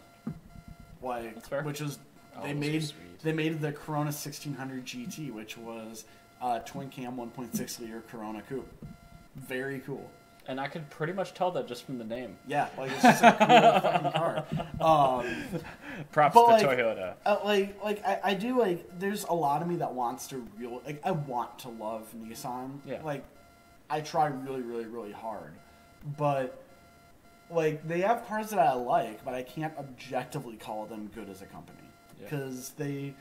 That's fair. Which is they made the Corona 1600 GT, which was a twin cam 1.6 liter Corona coupe. Very cool. And I could pretty much tell that just from the name. Yeah, like it's just a cool fucking car. Props to Toyota. I do like. There's a lot of me that wants to I want to love Nissan. Yeah. Like, I try really, really, really hard, but like they have cars that I like, but I can't objectively call them good as a company because they,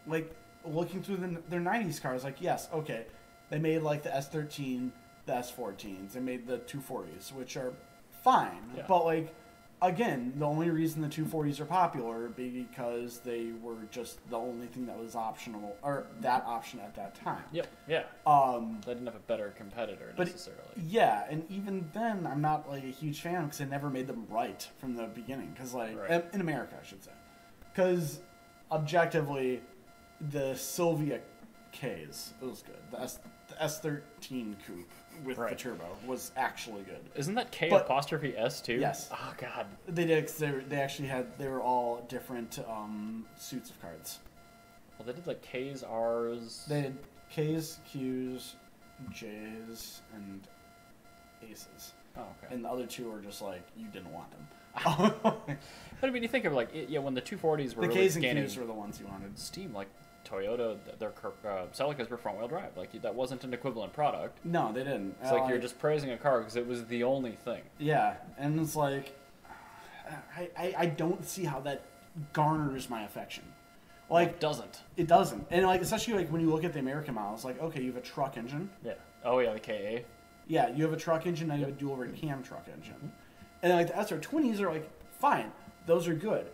like, looking through their '90s cars. Like, yes, okay, they made like the S13. The S14s. They made the 240s, which are fine. Yeah. But, like, again, the only reason the 240s are popular because they were just the only thing that was optional, or that option at that time. Yep, yeah. They didn't have a better competitor, necessarily. Yeah, and even then, I'm not, like, a huge fan because they never made them right from the beginning. Because, like, in America, I should say. Because, objectively, the Sylvia K's, it was good. The S13 coupe with the turbo was actually good. Isn't that K apostrophe S too? Yes. Oh god. They did. They were all different suits of cards. Well, they did like K's, R's. They did K's, Q's, J's, and Aces. Oh, okay. And the other two are just like you didn't want them. But I mean, you think of like when the 240s were the really K's and gaining Q's were the ones you wanted. steam, like Toyota, their Celicas were front-wheel drive. Like, that wasn't an equivalent product. No, they didn't. It's like you're just praising a car because it was the only thing. Yeah, and it's like, I don't see how that garners my affection. Like, it doesn't. It doesn't. And, like, especially, like, when you look at the American models, like, okay, you have a truck engine. Yeah. Oh, yeah, the KA. Yeah, you have a truck engine, and you have a dual rear cam truck engine. Mm-hmm. And, like, the SR20s are, like, fine. Those are good.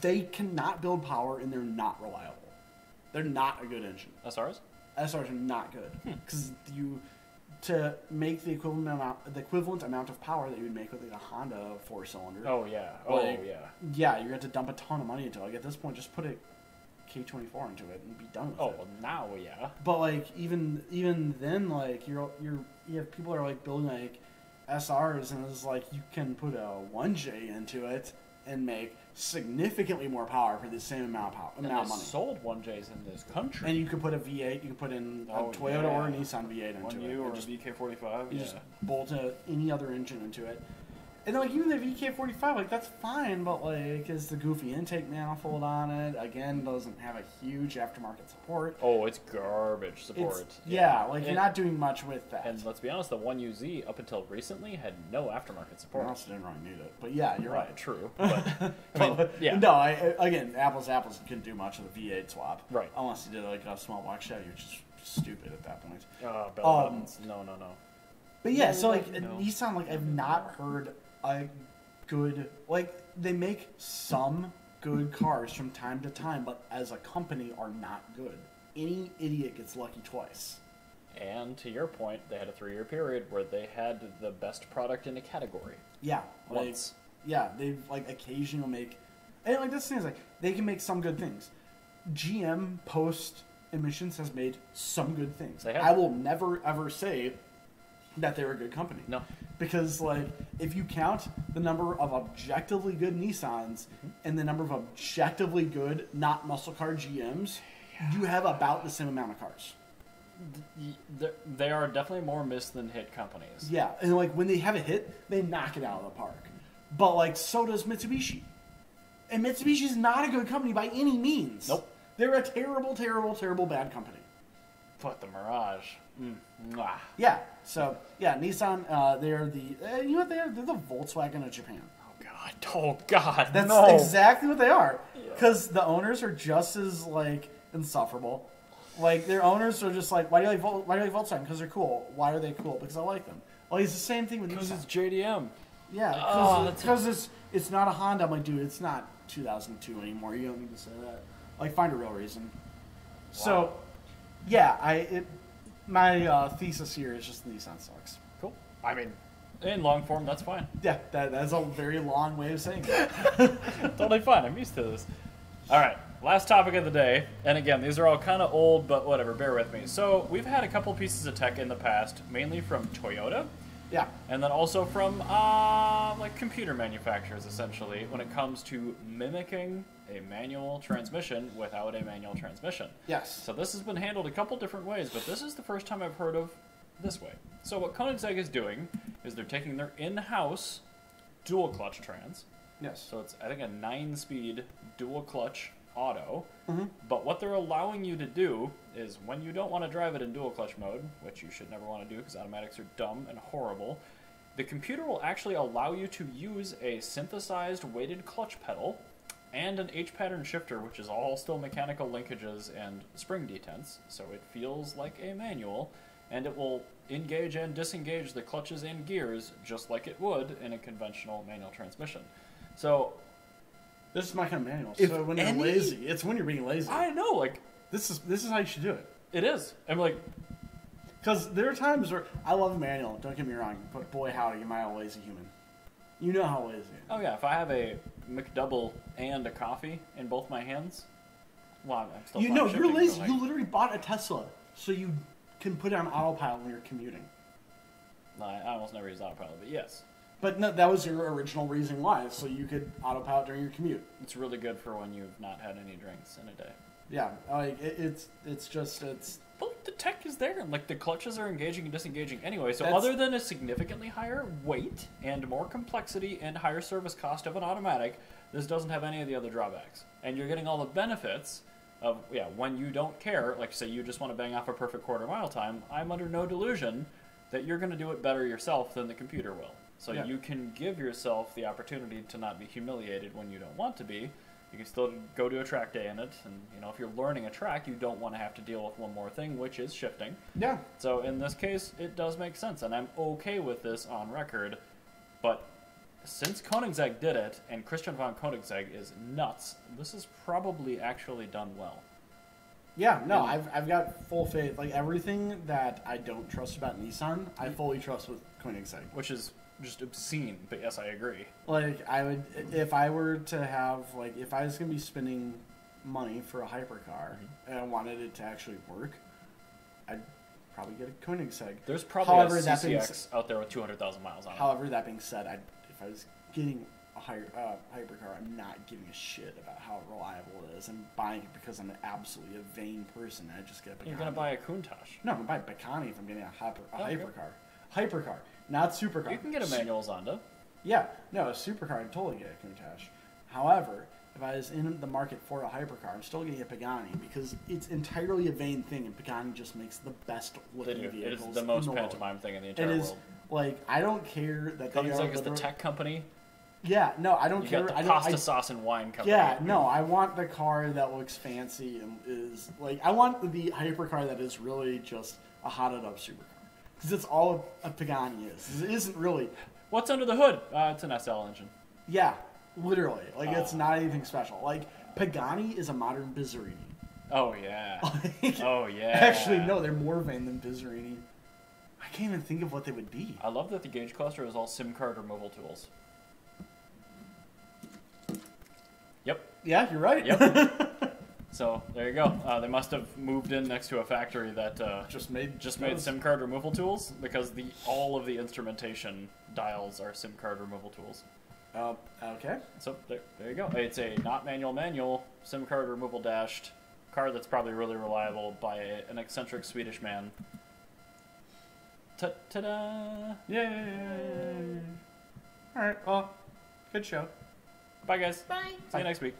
They cannot build power, and they're not reliable. They're not a good engine. SRs? SRs are not good because to make the equivalent amount of power that you would make with like a Honda 4-cylinder. Oh yeah. Yeah, you're going to dump a ton of money into it. Like at this point, just put a K24 into it and be done with it. Oh well, now yeah. But like even then, like you have people that are like building like SRs, and it's like you can put a 1J into it and make significantly more power for the same amount of money. Sold 1Js in this country. And you could put a V8, you could put in a Toyota or a Nissan V8 into it. Or just VK45. You just bolt any other engine into it. And then, like, even the VK45, like, that's fine, but, like, is the goofy intake manifold on it? Again, doesn't have a huge aftermarket support. Oh, it's garbage support. You're not doing much with that. And let's be honest, the 1UZ, up until recently, had no aftermarket support. I also didn't really need it. But, yeah, you're right. True. But, No, again, apples couldn't do much of the V8 swap. Right. Unless you did, like, a small block Chevy, which is stupid at that point. No. But, yeah, so, like, Nissan, like, I've not heard a good, like, they make some good cars from time to time, but as a company are not good. Any idiot gets lucky twice. And to your point, they had a 3-year period where they had the best product in a category. Yeah. Once. Yeah, they like occasionally make, and like this thing is like they can make some good things. GM post emissions has made some good things. I will never ever say that they're a good company. No. Because, like, if you count the number of objectively good Nissans and the number of objectively good, not muscle car GMs, you have about the same amount of cars. They are definitely more miss than hit companies. Yeah, and, like, when they have a hit, they knock it out of the park. But, like, so does Mitsubishi. And Mitsubishi is not a good company by any means. Nope. They're a terrible, terrible, terrible bad company. But the Mirage. Mwah. Yeah. So, yeah, Nissan, they're the, you know what they are? They're the Volkswagen of Japan. Oh, God. That's exactly what they are. Because the owners are just as, like, insufferable. Like, their owners are just like, why do you like Volkswagen? Because they're cool. Why are they cool? Because I like them. Well, it's the same thing with Nissan. Because it's JDM. Yeah, because it's not a Honda. I'm like, dude, it's not 2002 anymore. You don't need to say that. Like, find a real reason. Wow. So, yeah, my thesis here is just Nissan sucks. Cool. I mean, in long form, that's fine. Yeah, that's a very long way of saying that. Totally fine. I'm used to this. All right. last topic of the day, and again, these are all kind of old, but whatever, bear with me. So, we've had a couple pieces of tech in the past, mainly from Toyota, Yeah. and then also from, like, computer manufacturers, essentially, when it comes to mimicking a manual transmission without a manual transmission. Yes. So this has been handled a couple different ways, but this is the first time I've heard of this way. So what Koenigsegg is doing is they're taking their in-house dual clutch trans. Yes. So it's, I think, a 9-speed dual clutch auto. Mm-hmm. But what they're allowing you to do is when you don't want to drive it in dual clutch mode, which you should never want to do because automatics are dumb and horrible, the computer will actually allow you to use a synthesized weighted clutch pedal and an H-pattern shifter, which is all still mechanical linkages and spring detents, so it feels like a manual, and it will engage and disengage the clutches and gears just like it would in a conventional manual transmission. So, This is my kind of manual. If So when you're any- lazy, it's when you're being lazy. I know, like, This is how you should do it. it is. I'm like, Because there are times where I love a manual. Don't get me wrong, but boy howdy, am I a lazy human. You know how lazy I am. oh yeah, if I have a McDouble and a coffee in both my hands, well, I'm still You fine know, shifting, you're but, lazy. like, You literally bought a Tesla, so you can put it on autopilot when you're commuting. I almost never use autopilot, but yes. But no, that was your original reason why, so you could autopilot during your commute. It's really good for when you've not had any drinks in a day. Yeah, like it's just But the tech is there, and like the clutches are engaging and disengaging anyway. So That's- other than a significantly higher weight and more complexity and higher service cost of an automatic, this doesn't have any of the other drawbacks. And you're getting all the benefits of, when you don't care, like say you just want to bang off a perfect quarter-mile time, I'm under no delusion that you're going to do it better yourself than the computer will. So Yeah. you can give yourself the opportunity to not be humiliated when you don't want to be. You can still go to a track day in it, and if you're learning a track, you don't want to have to deal with one more thing, which is shifting. yeah. So in this case, it does make sense, and I'm okay with this on record. But since Koenigsegg did it, and Christian von Koenigsegg is nuts, this is probably actually done well. Yeah, no, And- I've got full faith. Like everything that I don't trust about Nissan, I fully trust with Koenigsegg. Which is just obscene, but yes, I agree. Like I would, if I were to have, like, if I was gonna be spending money for a hypercar and I wanted it to actually work, I'd probably get a Koenigsegg. There's probably However, a that being CCX out there with 200,000 miles on it. However, that being said, if I was getting a hypercar, I'm not giving a shit about how reliable it is. I'm buying it because I'm absolutely a vain person. I just get a Pagani. You're going to buy a Countach. No, I'm gonna buy a Pagani if I'm getting a Okay. hypercar. Hypercar, not supercar. You can get a manual Zonda. Yeah, no, a supercar, I'd totally get a Countach. However, if I was in the market for a hypercar, I'm still getting a Pagani because it's entirely a vain thing, and Pagani just makes the best They looking do. vehicles. It is the most in the world. pantomime thing in the It entire is world. like I don't care that they are Koenigsegg is the literally- tech company. Yeah, no, I don't You care. got the I don't. pasta sauce and wine company. Yeah, no, I want the car that looks fancy and is like I want the hypercar that is really just a hotted up supercar because it's all a Pagani is. It isn't really. What's under the hood? It's an SL engine. Yeah, literally, like it's Oh. not anything special. Like Pagani is a modern Bizzarini. Oh yeah. Like, Oh yeah. Actually, no, they're more vain than Bizzarini. I can't even think of what they would be. I love that the gauge cluster is all SIM card removal tools. Yep. Yeah, you're right. Yep. So there you go. They must have moved in next to a factory that just made made SIM card removal tools because all of the instrumentation dials are SIM card removal tools. Okay. So there you go. It's a not manual SIM card removal dashed car that's probably really reliable by an eccentric Swedish man. Ta-da! Yay! All right. Well, good show. Bye guys. Bye. See you next week.